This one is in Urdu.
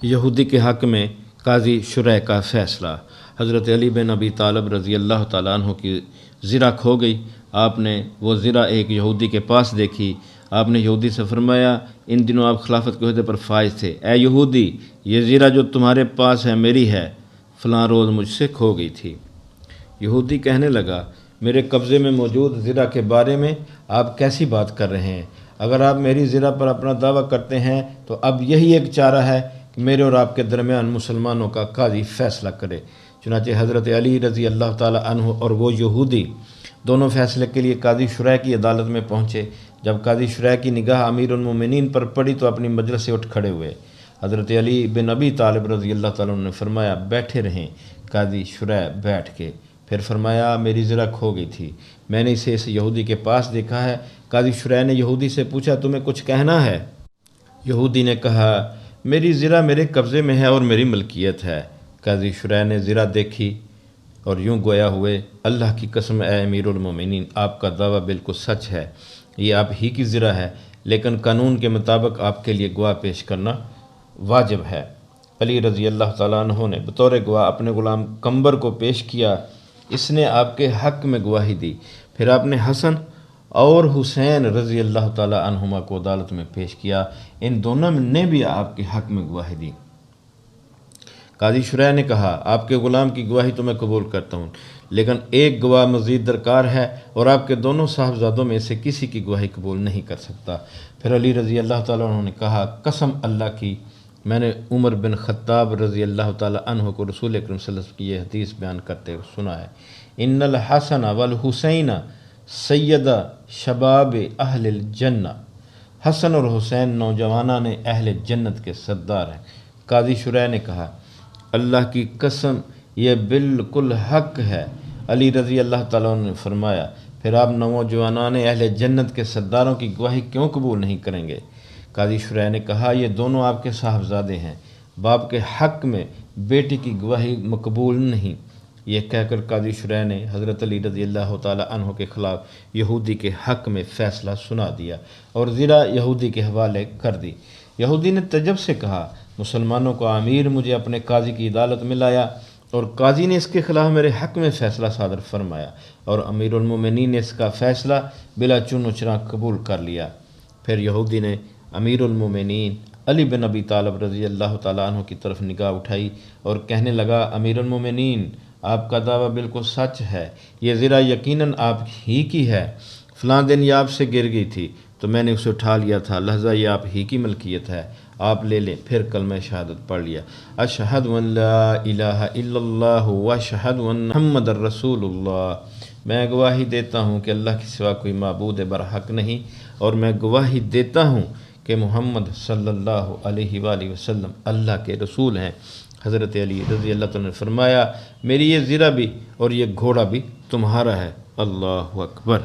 یہودی کے حق میں قاضی شریح کا فیصلہ۔ حضرت علی بن ابی طالب رضی اللہ تعالیٰ عنہ کی زرہ کھو گئی۔ آپ نے وہ زرہ ایک یہودی کے پاس دیکھی۔ آپ نے یہودی سے فرمایا، ان دنوں آپ خلافت کے عہدے پر فائز تھے، اے یہودی، یہ زرہ جو تمہارے پاس ہے میری ہے، فلاں روز مجھ سے کھو گئی تھی۔ یہودی کہنے لگا، میرے قبضے میں موجود زرہ کے بارے میں آپ کیسی بات کر رہے ہیں؟ اگر آپ میری زرہ پر اپنا دعویٰ کرتے ہیں تو اب یہی ایک چارہ ہے کہ میرے اور آپ کے درمیان مسلمانوں کا قاضی فیصلہ کرے۔ چنانچہ حضرت علی رضی اللہ تعالی عنہ اور وہ یہودی دونوں فیصلے کے لیے قاضی شریح کی عدالت میں پہنچے۔ جب قاضی شریح کی نگاہ امیر المومنین پر پڑی تو اپنی مجلس سے اٹھ کھڑے ہوئے۔ حضرت علی بن ابی طالب رضی اللہ تعالیٰ عنہ نے فرمایا، بیٹھے رہیں۔ قاضی شریح بیٹھ کے پھر فرمایا، میری زرہ کھو گئی تھی، میں نے اسے اس یہودی کے پاس دیکھا ہے۔ قاضی شریح نے یہودی سے پوچھا، تمہیں کچھ کہنا ہے؟ یہودی نے کہا، میری زرہ میرے قبضے میں ہے اور میری ملکیت ہے۔ قاضی شریح نے زرہ دیکھی اور یوں گویا ہوئے، اللہ کی قسم اے امیر المومنین، آپ کا دعویٰ بالکل سچ ہے، یہ آپ ہی کی زرہ ہے، لیکن قانون کے مطابق آپ کے لیے گواہ پیش کرنا واجب ہے۔ علی رضی اللہ تعالیٰ عنہ نے بطور گواہ اپنے غلام قمبر کو پیش کیا، اس نے آپ کے حق میں گواہی دی۔ پھر آپ نے حسن اور حسین رضی اللہ تعالیٰ عنہما کو عدالت میں پیش کیا، ان دونوں نے بھی آپ کے حق میں گواہی دی۔ قاضی شریح نے کہا، آپ کے غلام کی گواہی تو میں قبول کرتا ہوں، لیکن ایک گواہ مزید درکار ہے اور آپ کے دونوں صاحبزادوں میں سے کسی کی گواہی قبول نہیں کر سکتا۔ پھر علی رضی اللہ تعالیٰ عنہ نے کہا، قسم اللہ کی، میں نے عمر بن خطاب رضی اللہ تعالیٰ عنہ کو رسول اکرم صلی اللہ علیہ وسلم کی یہ حدیث بیان کرتے ہوئے سنا ہے، ان الحسن والحسین سیدہ شباب اہل الجنہ، حسن اور حسین نوجوانان اہل جنت کے سردار ہیں۔ قاضی شریح نے کہا، اللہ کی قسم یہ بالکل حق ہے۔ علی رضی اللہ تعالیٰ عنہ نے فرمایا، پھر آپ نوجوانان اہل جنت کے سرداروں کی گواہی کیوں قبول نہیں کریں گے؟ قاضی شریح نے کہا، یہ دونوں آپ کے صاحبزادے ہیں، باپ کے حق میں بیٹی کی گواہی مقبول نہیں۔ یہ کہہ کر قاضی شریح نے حضرت علی رضی اللہ تعالیٰ عنہ کے خلاف یہودی کے حق میں فیصلہ سنا دیا اور زرہ یہودی کے حوالے کر دی۔ یہودی نے تعجب سے کہا، مسلمانوں کا امیر مجھے اپنے قاضی کی عدالت میں لایا اور قاضی نے اس کے خلاف میرے حق میں فیصلہ صادر فرمایا اور امیر المومنین نے اس کا فیصلہ بلا چون و چرا قبول کر لیا۔ پھر یہودی نے امیر المومنین علی بن ابی طالب رضی اللہ تعالیٰ عنہ کی طرف نگاہ اٹھائی اور کہنے لگا، امیر المومنین، آپ کا دعویٰ بالکل سچ ہے، یہ زرہ یقیناً آپ ہی کی ہے، فلاں دن یہ آپ سے گر گئی تھی تو میں نے اسے اٹھا لیا تھا، لہذا یہ آپ ہی کی ملکیت ہے، آپ لے لیں۔ پھر کلمہ شہادت پڑھ لیا، اشہد ان لا الہ الا اللہ واشہد ان محمد الرسول اللہ، میں گواہی دیتا ہوں کہ اللہ کے سوا کوئی معبود برحق نہیں، اور میں گواہی دیتا ہوں کہ محمد صلی اللہ علیہ وآلہ وسلم اللہ کے رسول ہیں۔ حضرت علی رضی اللہ تعالیٰ نے فرمایا، میری یہ زرہ بھی اور یہ گھوڑا بھی تمہارا ہے۔ اللہ اکبر۔